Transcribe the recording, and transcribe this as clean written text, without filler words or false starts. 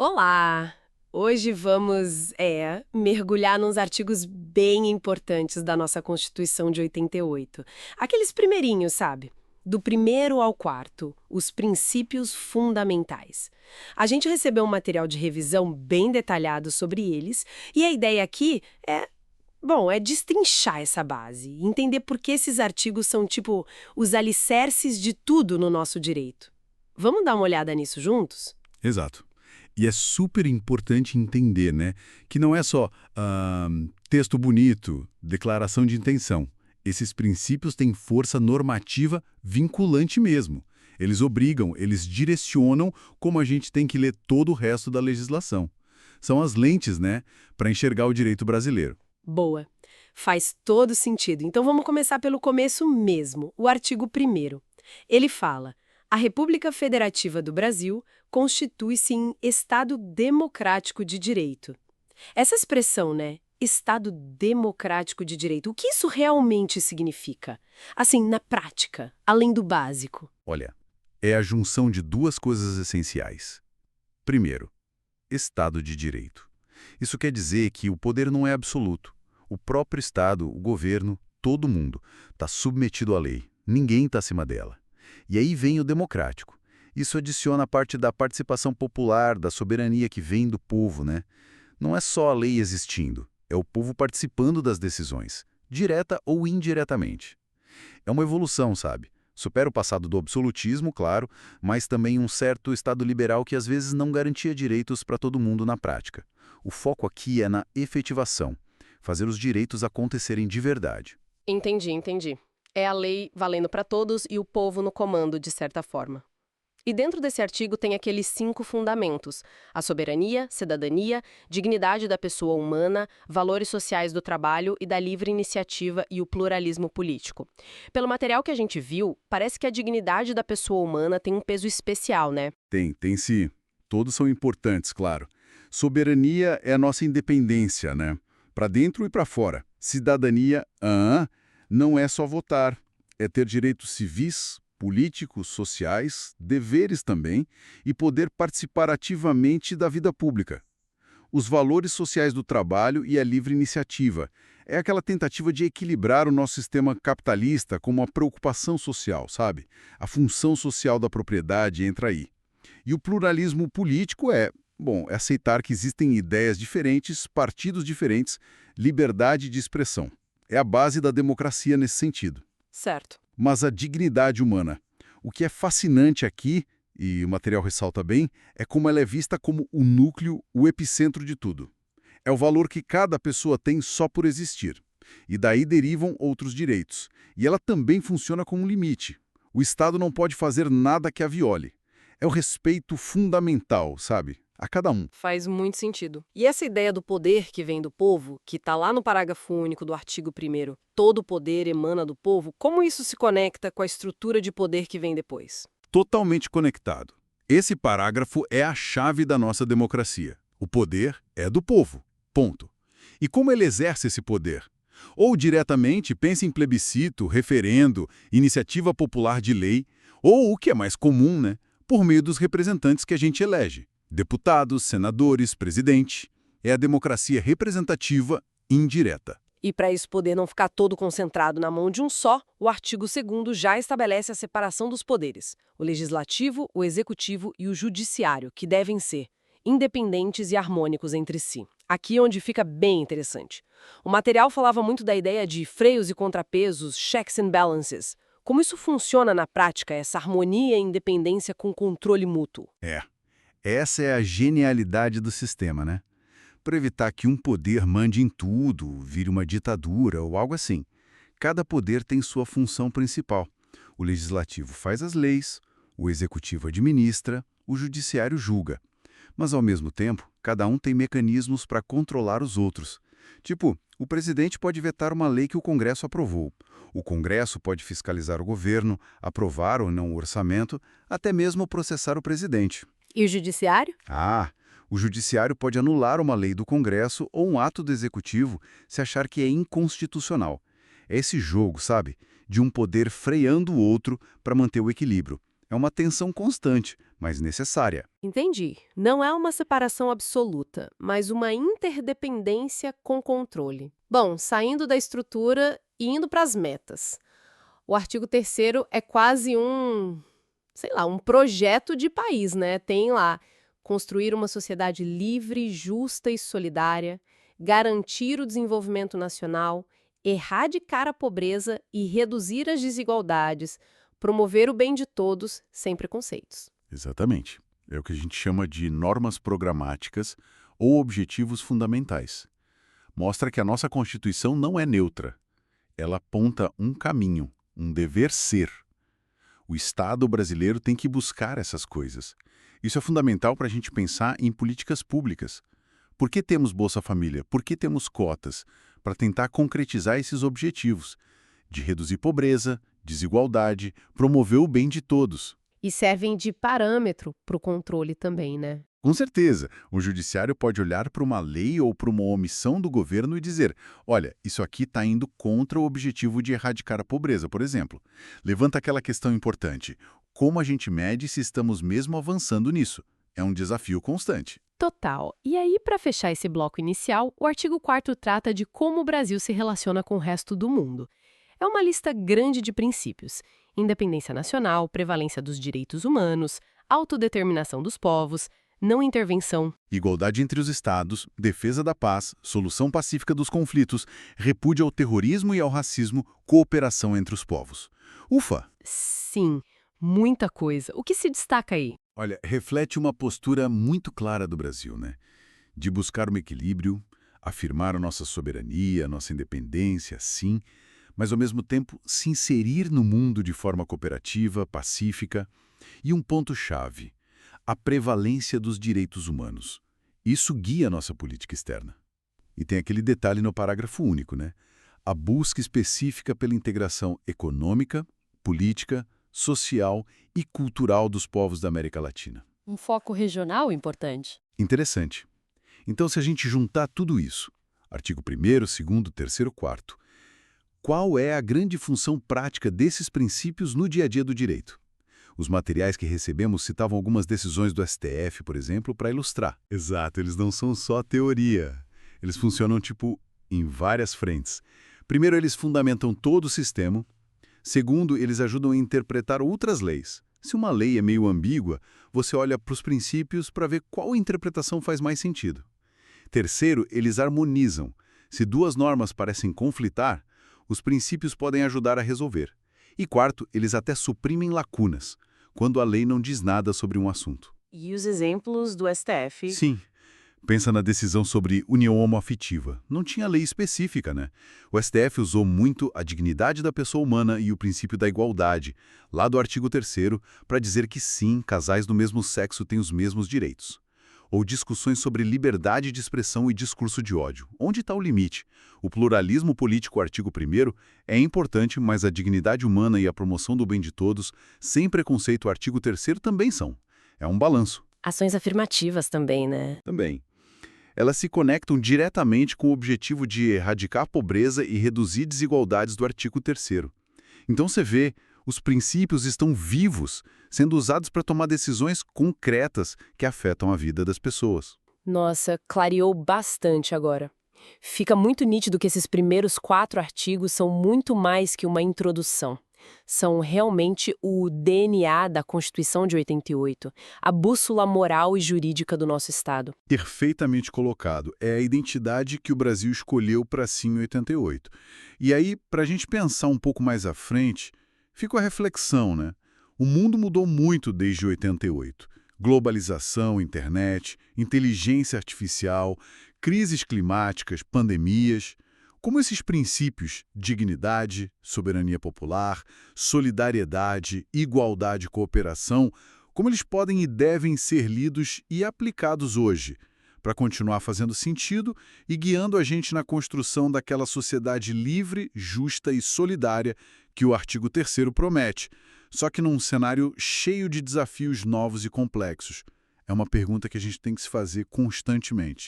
Olá! Hoje vamos, mergulhar nos artigos bem importantes da nossa Constituição de 88. Aqueles primeirinhos, sabe? Do primeiro ao quarto, os princípios fundamentais. A gente recebeu um material de revisão bem detalhado sobre eles e a ideia aqui é destrinchar essa base, entender por que esses artigos são tipo os alicerces de tudo no nosso direito. Vamos dar uma olhada nisso juntos? Exato. E é super importante entender, né, que não é só texto bonito, declaração de intenção. Esses princípios têm força normativa vinculante mesmo. Eles obrigam, eles direcionam como a gente tem que ler todo o resto da legislação. São as lentes, né, para enxergar o direito brasileiro. Boa. Faz todo sentido. Então vamos começar pelo começo mesmo, o artigo 1º. Ele fala: a República Federativa do Brasil constitui-se em Estado democrático de direito. Essa expressão, né? Estado democrático de direito, o que isso realmente significa? Assim, na prática, além do básico. Olha, é a junção de duas coisas essenciais. Primeiro, Estado de Direito. Isso quer dizer que o poder não é absoluto. O próprio Estado, o governo, todo mundo, está submetido à lei. Ninguém está acima dela. E aí vem o democrático. Isso adiciona a parte da participação popular, da soberania que vem do povo, né? Não é só a lei existindo, é o povo participando das decisões, direta ou indiretamente. É uma evolução, sabe? Supera o passado do absolutismo, claro, mas também um certo Estado liberal que às vezes não garantia direitos para todo mundo na prática. O foco aqui é na efetivação, fazer os direitos acontecerem de verdade. Entendi. É a lei valendo para todos e o povo no comando, de certa forma. E dentro desse artigo tem aqueles 5 fundamentos: a soberania, cidadania, dignidade da pessoa humana, valores sociais do trabalho e da livre iniciativa e o pluralismo político. Pelo material que a gente viu, parece que a dignidade da pessoa humana tem um peso especial, né? Tem sim. Todos são importantes, claro. Soberania é a nossa independência, né? Para dentro e para fora. Cidadania, não é só votar. É ter direitos civis, políticos, sociais, deveres também, e poder participar ativamente da vida pública. Os valores sociais do trabalho e a livre iniciativa. É aquela tentativa de equilibrar o nosso sistema capitalista com uma preocupação social, sabe? A função social da propriedade entra aí. E o pluralismo político é aceitar que existem ideias diferentes, partidos diferentes, liberdade de expressão. É a base da democracia nesse sentido. Certo. Mas a dignidade humana. O que é fascinante aqui, e o material ressalta bem, é como ela é vista como o núcleo, o epicentro de tudo. É o valor que cada pessoa tem só por existir. E daí derivam outros direitos. E ela também funciona como um limite. O Estado não pode fazer nada que a viole. É o respeito fundamental, sabe? A cada um. Faz muito sentido. E essa ideia do poder que vem do povo, que está lá no parágrafo único do artigo 1º, todo poder emana do povo, como isso se conecta com a estrutura de poder que vem depois? Totalmente conectado. Esse parágrafo é a chave da nossa democracia. O poder é do povo. Ponto. E como ele exerce esse poder? Ou diretamente, pense em plebiscito, referendo, iniciativa popular de lei, ou o que é mais comum, né? Por meio dos representantes que a gente elege. Deputados, senadores, presidente. É a democracia representativa indireta. E para esse poder não ficar todo concentrado na mão de um só, o artigo 2º já estabelece a separação dos poderes: o legislativo, o executivo e o judiciário, que devem ser independentes e harmônicos entre si. Aqui é onde fica bem interessante. O material falava muito da ideia de freios e contrapesos, checks and balances. Como isso funciona na prática, essa harmonia e independência com controle mútuo? Essa é a genialidade do sistema, né? Para evitar que um poder mande em tudo, vire uma ditadura ou algo assim. Cada poder tem sua função principal. O legislativo faz as leis, o executivo administra, o judiciário julga. Mas, ao mesmo tempo, cada um tem mecanismos para controlar os outros. Tipo, o presidente pode vetar uma lei que o Congresso aprovou. O Congresso pode fiscalizar o governo, aprovar ou não o orçamento, até mesmo processar o presidente. E o judiciário? O judiciário pode anular uma lei do Congresso ou um ato do Executivo se achar que é inconstitucional. É esse jogo, sabe? De um poder freando o outro para manter o equilíbrio. É uma tensão constante, mas necessária. Entendi. Não é uma separação absoluta, mas uma interdependência com controle. Bom, saindo da estrutura e indo para as metas. O artigo 3º é quase sei lá, um projeto de país, né? Tem lá construir uma sociedade livre, justa e solidária, garantir o desenvolvimento nacional, erradicar a pobreza e reduzir as desigualdades, promover o bem de todos sem preconceitos. Exatamente. É o que a gente chama de normas programáticas ou objetivos fundamentais. Mostra que a nossa Constituição não é neutra. Ela aponta um caminho, um dever ser. O Estado brasileiro tem que buscar essas coisas. Isso é fundamental para a gente pensar em políticas públicas. Por que temos Bolsa Família? Por que temos cotas? Para tentar concretizar esses objetivos, de reduzir pobreza, desigualdade, promover o bem de todos. E servem de parâmetro para o controle também, né? Com certeza, o judiciário pode olhar para uma lei ou para uma omissão do governo e dizer, olha, isso aqui está indo contra o objetivo de erradicar a pobreza, por exemplo. Levanta aquela questão importante, como a gente mede se estamos mesmo avançando nisso? É um desafio constante. Total. E aí, para fechar esse bloco inicial, o artigo 4º trata de como o Brasil se relaciona com o resto do mundo. É uma lista grande de princípios: independência nacional, prevalência dos direitos humanos, autodeterminação dos povos, não intervenção. Igualdade entre os estados, defesa da paz, solução pacífica dos conflitos, repúdio ao terrorismo e ao racismo, cooperação entre os povos. Ufa! Sim, muita coisa. O que se destaca aí? Olha, reflete uma postura muito clara do Brasil, né? De buscar um equilíbrio, afirmar a nossa soberania, a nossa independência, sim, mas ao mesmo tempo se inserir no mundo de forma cooperativa, pacífica. E um ponto-chave: a prevalência dos direitos humanos. Isso guia a nossa política externa. E tem aquele detalhe no parágrafo único, né? A busca específica pela integração econômica, política, social e cultural dos povos da América Latina. Um foco regional importante. Interessante. Então, se a gente juntar tudo isso, artigo 1º, 2º, 3º, 4º, qual é a grande função prática desses princípios no dia a dia do direito? Os materiais que recebemos citavam algumas decisões do STF, por exemplo, para ilustrar. Exato, eles não são só teoria. Eles funcionam, em várias frentes. Primeiro, eles fundamentam todo o sistema. Segundo, eles ajudam a interpretar outras leis. Se uma lei é meio ambígua, você olha para os princípios para ver qual interpretação faz mais sentido. Terceiro, eles harmonizam. Se duas normas parecem conflitar, os princípios podem ajudar a resolver. E quarto, eles até suprimem lacunas, quando a lei não diz nada sobre um assunto. E os exemplos do STF? Sim. Pensa na decisão sobre união homoafetiva. Não tinha lei específica, né? O STF usou muito a dignidade da pessoa humana e o princípio da igualdade, lá do artigo 3º, para dizer que sim, casais do mesmo sexo têm os mesmos direitos. Ou discussões sobre liberdade de expressão e discurso de ódio. Onde está o limite? O pluralismo político, artigo 1º, é importante, mas a dignidade humana e a promoção do bem de todos, sem preconceito, artigo 3º, também são. É um balanço. Ações afirmativas também, né? Também. Elas se conectam diretamente com o objetivo de erradicar a pobreza e reduzir desigualdades do artigo 3º. Então você vê, os princípios estão vivos, sendo usados para tomar decisões concretas que afetam a vida das pessoas. Nossa, clareou bastante agora. Fica muito nítido que esses primeiros 4 artigos são muito mais que uma introdução. São realmente o DNA da Constituição de 88, a bússola moral e jurídica do nosso Estado. Perfeitamente colocado. É a identidade que o Brasil escolheu para si em 88. E aí, para a gente pensar um pouco mais à frente, fica a reflexão, né? O mundo mudou muito desde 88. Globalização, internet, inteligência artificial, crises climáticas, pandemias. Como esses princípios, dignidade, soberania popular, solidariedade, igualdade e cooperação, como eles podem e devem ser lidos e aplicados hoje, para continuar fazendo sentido e guiando a gente na construção daquela sociedade livre, justa e solidária que o artigo 3º promete, só que num cenário cheio de desafios novos e complexos. É uma pergunta que a gente tem que se fazer constantemente.